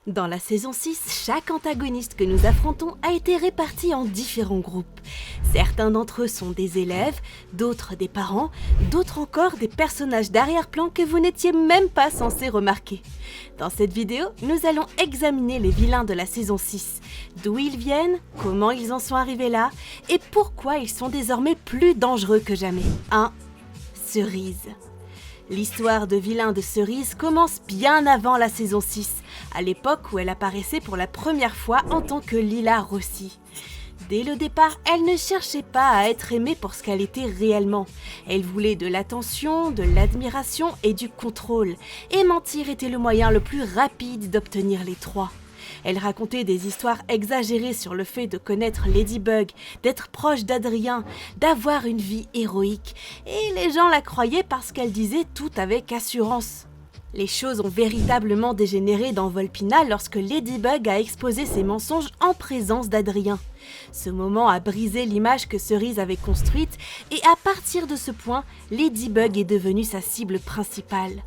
Dans la saison 6, chaque antagoniste que nous affrontons a été réparti en différents groupes. Certains d'entre eux sont des élèves, d'autres des parents, d'autres encore des personnages d'arrière-plan que vous n'étiez même pas censés remarquer. Dans cette vidéo, nous allons examiner les vilains de la saison 6, d'où ils viennent, comment ils en sont arrivés là, et pourquoi ils sont désormais plus dangereux que jamais. 1. Cerise. L'histoire de vilain de Cerise commence bien avant la saison 6, à l'époque où elle apparaissait pour la première fois en tant que Lila Rossi. Dès le départ, elle ne cherchait pas à être aimée pour ce qu'elle était réellement. Elle voulait de l'attention, de l'admiration et du contrôle, et mentir était le moyen le plus rapide d'obtenir les trois. Elle racontait des histoires exagérées sur le fait de connaître Ladybug, d'être proche d'Adrien, d'avoir une vie héroïque. Et les gens la croyaient parce qu'elle disait tout avec assurance. Les choses ont véritablement dégénéré dans Volpina lorsque Ladybug a exposé ses mensonges en présence d'Adrien. Ce moment a brisé l'image que Cerise avait construite et à partir de ce point, Ladybug est devenue sa cible principale.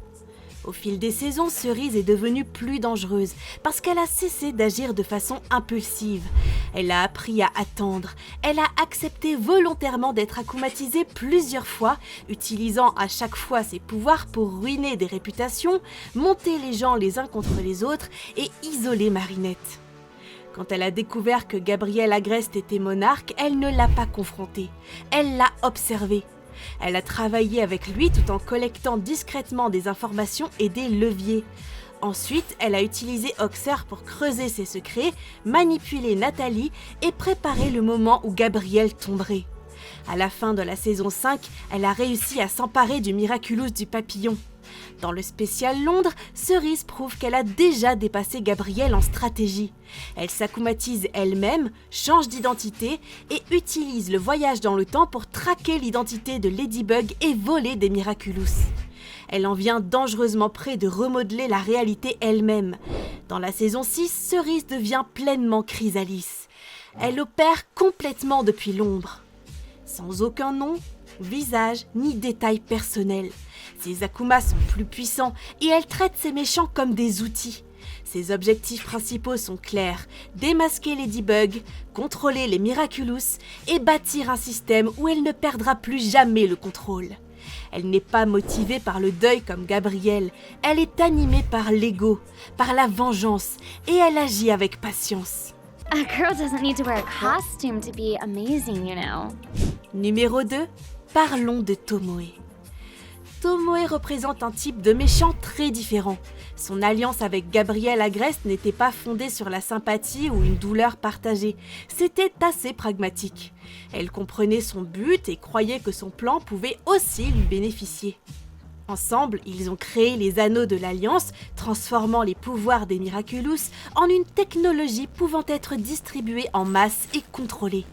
Au fil des saisons, Cerise est devenue plus dangereuse parce qu'elle a cessé d'agir de façon impulsive. Elle a appris à attendre. Elle a accepté volontairement d'être akumatisée plusieurs fois, utilisant à chaque fois ses pouvoirs pour ruiner des réputations, monter les gens les uns contre les autres et isoler Marinette. Quand elle a découvert que Gabriel Agreste était monarque, elle ne l'a pas confronté. Elle l'a observé. Elle a travaillé avec lui tout en collectant discrètement des informations et des leviers. Ensuite, elle a utilisé Hoxer pour creuser ses secrets, manipuler Nathalie et préparer le moment où Gabriel tomberait. À la fin de la saison 5, elle a réussi à s'emparer du Miraculous du papillon. Dans le spécial Londres, Cerise prouve qu'elle a déjà dépassé Gabriel en stratégie. Elle s'akumatise elle-même, change d'identité et utilise le voyage dans le temps pour traquer l'identité de Ladybug et voler des Miraculous. Elle en vient dangereusement près de remodeler la réalité elle-même. Dans la saison 6, Cerise devient pleinement Chrysalis. Elle opère complètement depuis l'ombre. Sans aucun nom, visage ni détails personnels. Ses Akumas sont plus puissants et elle traite ses méchants comme des outils. Ses objectifs principaux sont clairs, démasquer Ladybug, contrôler les Miraculous et bâtir un système où elle ne perdra plus jamais le contrôle. Elle n'est pas motivée par le deuil comme Gabriel, elle est animée par l'ego, par la vengeance et elle agit avec patience. A girl doesn't need to wear a costume to be amazing, you know. Numéro 2, parlons de Tomoe. Tomoe représente un type de méchant très différent. Son alliance avec Gabriel Agreste n'était pas fondée sur la sympathie ou une douleur partagée. C'était assez pragmatique. Elle comprenait son but et croyait que son plan pouvait aussi lui bénéficier. Ensemble, ils ont créé les anneaux de l'Alliance, transformant les pouvoirs des Miraculous en une technologie pouvant être distribuée en masse et contrôlée.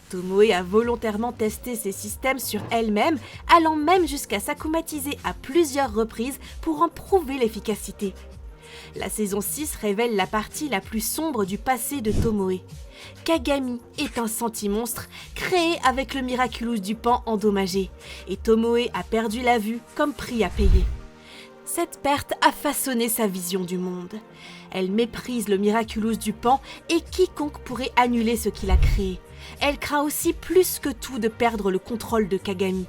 Tomoe a volontairement testé ces systèmes sur elle-même, allant même jusqu'à s'akumatiser à plusieurs reprises pour en prouver l'efficacité. La saison 6 révèle la partie la plus sombre du passé de Tomoe. Kagami est un sentimonstre créé avec le Miraculous du Pan endommagé, et Tomoe a perdu la vue comme prix à payer. Cette perte a façonné sa vision du monde. Elle méprise le Miraculous du Pan et quiconque pourrait annuler ce qu'il a créé. Elle craint aussi plus que tout de perdre le contrôle de Kagami.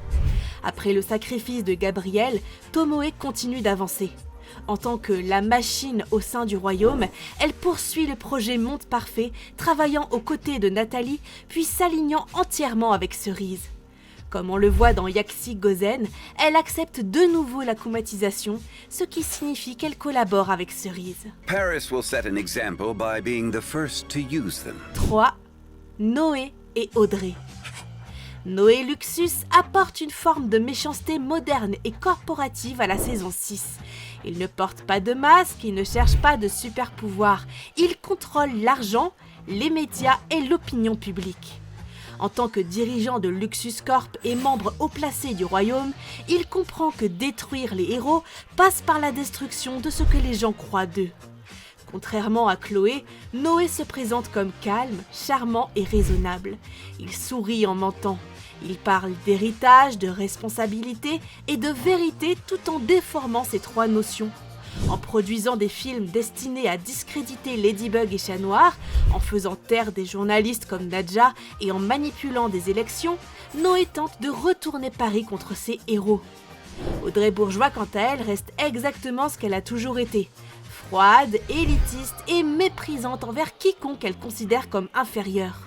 Après le sacrifice de Gabriel, Tomoe continue d'avancer. En tant que la machine au sein du royaume, elle poursuit le projet Monde Parfait, travaillant aux côtés de Nathalie, puis s'alignant entièrement avec Cerise. Comme on le voit dans Yaxi Gozen, elle accepte de nouveau l'akumatisation, ce qui signifie qu'elle collabore avec Cerise. Paris will set an example by being the first to use them. 3. Noé et Audrey. Noé Luxus apporte une forme de méchanceté moderne et corporative à la saison 6. Il ne porte pas de masque, il ne cherche pas de super pouvoir. Il contrôle l'argent, les médias et l'opinion publique. En tant que dirigeant de Luxus Corp et membre haut placé du royaume, il comprend que détruire les héros passe par la destruction de ce que les gens croient d'eux. Contrairement à Chloé, Noé se présente comme calme, charmant et raisonnable. Il sourit en mentant. Il parle d'héritage, de responsabilité et de vérité tout en déformant ces trois notions. en produisant des films destinés à discréditer Ladybug et Chat Noir, en faisant taire des journalistes comme Nadja et en manipulant des élections, Noé tente de retourner Paris contre ses héros. Audrey Bourgeois, quant à elle, reste exactement ce qu'elle a toujours été. Froide, élitiste et méprisante envers quiconque elle considère comme inférieur.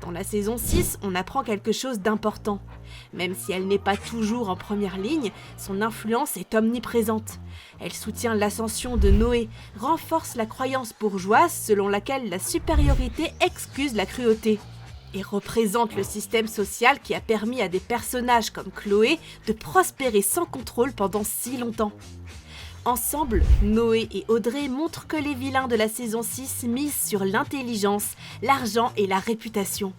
Dans la saison 6, on apprend quelque chose d'important. Même si elle n'est pas toujours en première ligne, son influence est omniprésente. Elle soutient l'ascension de Noé, renforce la croyance bourgeoise selon laquelle la supériorité excuse la cruauté, et représente le système social qui a permis à des personnages comme Chloé de prospérer sans contrôle pendant si longtemps. Ensemble, Noé et Audrey montrent que les vilains de la saison 6 misent sur l'intelligence, l'argent et la réputation.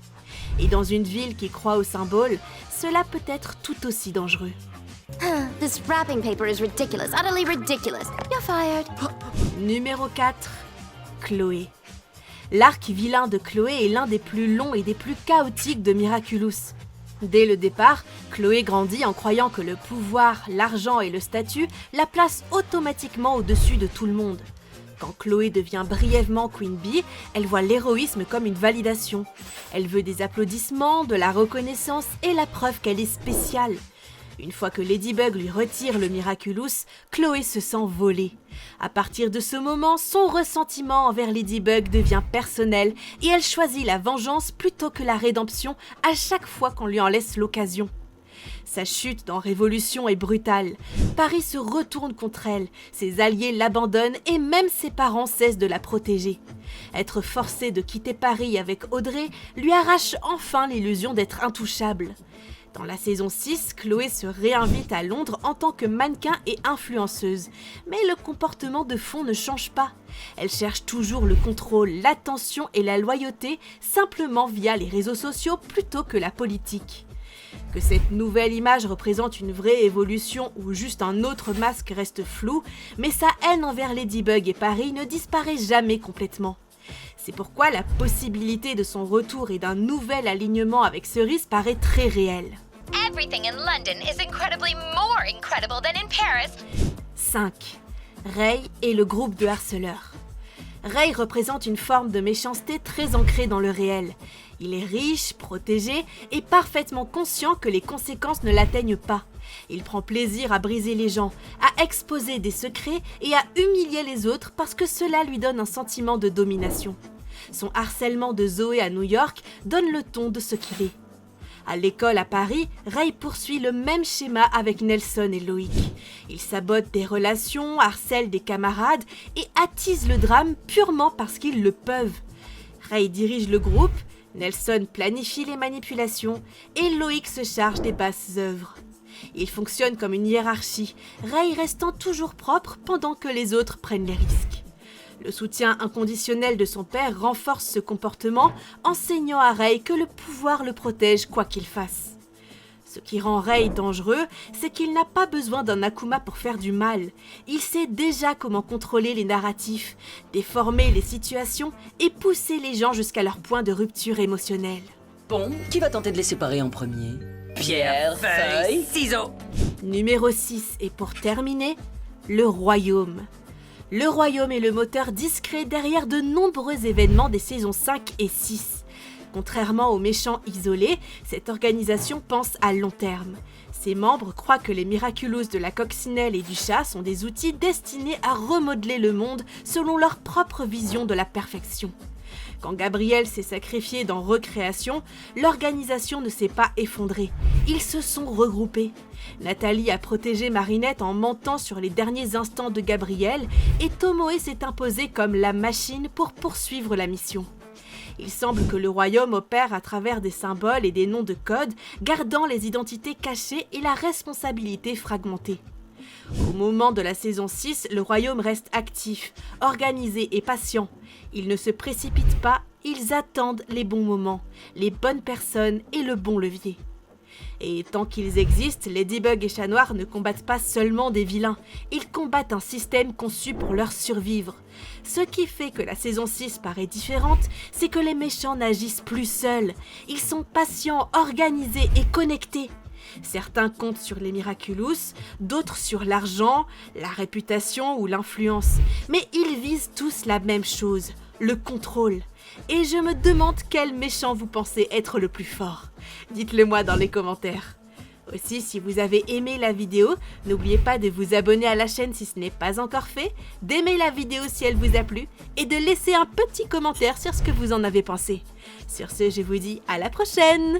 Et dans une ville qui croit au symbole, cela peut être tout aussi dangereux. This wrapping paper is ridiculous, utterly ridiculous. You're fired. Numéro 4. Chloé. L'arc vilain de Chloé est l'un des plus longs et des plus chaotiques de Miraculous. Dès le départ, Chloé grandit en croyant que le pouvoir, l'argent et le statut la placent automatiquement au-dessus de tout le monde. Quand Chloé devient brièvement Queen Bee, elle voit l'héroïsme comme une validation. Elle veut des applaudissements, de la reconnaissance et la preuve qu'elle est spéciale. Une fois que Ladybug lui retire le Miraculous, Chloé se sent volée. À partir de ce moment, son ressentiment envers Ladybug devient personnel et elle choisit la vengeance plutôt que la rédemption à chaque fois qu'on lui en laisse l'occasion. Sa chute dans Révolution est brutale. Paris se retourne contre elle, ses alliés l'abandonnent et même ses parents cessent de la protéger. Être forcée de quitter Paris avec Audrey lui arrache enfin l'illusion d'être intouchable. Dans la saison 6, Chloé se réinvite à Londres en tant que mannequin et influenceuse. Mais le comportement de fond ne change pas. Elle cherche toujours le contrôle, l'attention et la loyauté simplement via les réseaux sociaux plutôt que la politique. Que cette nouvelle image représente une vraie évolution ou juste un autre masque reste flou, mais sa haine envers Ladybug et Paris ne disparaît jamais complètement. C'est pourquoi la possibilité de son retour et d'un nouvel alignement avec Cerise paraît très réelle. Everything in London is incredibly more incredible than in Paris. 5. Ray et le groupe de harceleurs. Ray représente une forme de méchanceté très ancrée dans le réel. Il est riche, protégé et parfaitement conscient que les conséquences ne l'atteignent pas. Il prend plaisir à briser les gens, à exposer des secrets et à humilier les autres parce que cela lui donne un sentiment de domination. Son harcèlement de Zoé à New York donne le ton de ce qu'il est. À l'école à Paris, Ray poursuit le même schéma avec Nelson et Loïc. Il sabote des relations, harcèle des camarades et attise le drame purement parce qu'ils le peuvent. Ray dirige le groupe, Nelson planifie les manipulations et Loïc se charge des basses œuvres. Il fonctionne comme une hiérarchie, Ray restant toujours propre pendant que les autres prennent les risques. Le soutien inconditionnel de son père renforce ce comportement, enseignant à Ray que le pouvoir le protège quoi qu'il fasse. Ce qui rend Ray dangereux, c'est qu'il n'a pas besoin d'un Akuma pour faire du mal. Il sait déjà comment contrôler les narratifs, déformer les situations et pousser les gens jusqu'à leur point de rupture émotionnelle. Bon, qui va tenter de les séparer en premier? Pierre, feuille, ciseaux. Numéro 6, et pour terminer, le Royaume. Le Royaume est le moteur discret derrière de nombreux événements des saisons 5 et 6. Contrairement aux méchants isolés, cette organisation pense à long terme. Ses membres croient que les Miraculous de la coccinelle et du chat sont des outils destinés à remodeler le monde selon leur propre vision de la perfection. Quand Gabriel s'est sacrifié dans Recréation, l'organisation ne s'est pas effondrée. Ils se sont regroupés. Nathalie a protégé Marinette en mentant sur les derniers instants de Gabriel et Tomoe s'est imposé comme la machine pour poursuivre la mission. Il semble que le royaume opère à travers des symboles et des noms de code, gardant les identités cachées et la responsabilité fragmentée. Au moment de la saison 6, le royaume reste actif, organisé et patient. Ils ne se précipitent pas, ils attendent les bons moments, les bonnes personnes et le bon levier. Et tant qu'ils existent, Ladybug et Chat Noir ne combattent pas seulement des vilains, ils combattent un système conçu pour leur survivre. Ce qui fait que la saison 6 paraît différente, c'est que les méchants n'agissent plus seuls. Ils sont patients, organisés et connectés. Certains comptent sur les Miraculous, d'autres sur l'argent, la réputation ou l'influence. Mais ils visent tous la même chose, le contrôle. Et je me demande quel méchant vous pensez être le plus fort. Dites-le moi dans les commentaires. Aussi, si vous avez aimé la vidéo, n'oubliez pas de vous abonner à la chaîne si ce n'est pas encore fait, d'aimer la vidéo si elle vous a plu et de laisser un petit commentaire sur ce que vous en avez pensé. Sur ce, je vous dis à la prochaine!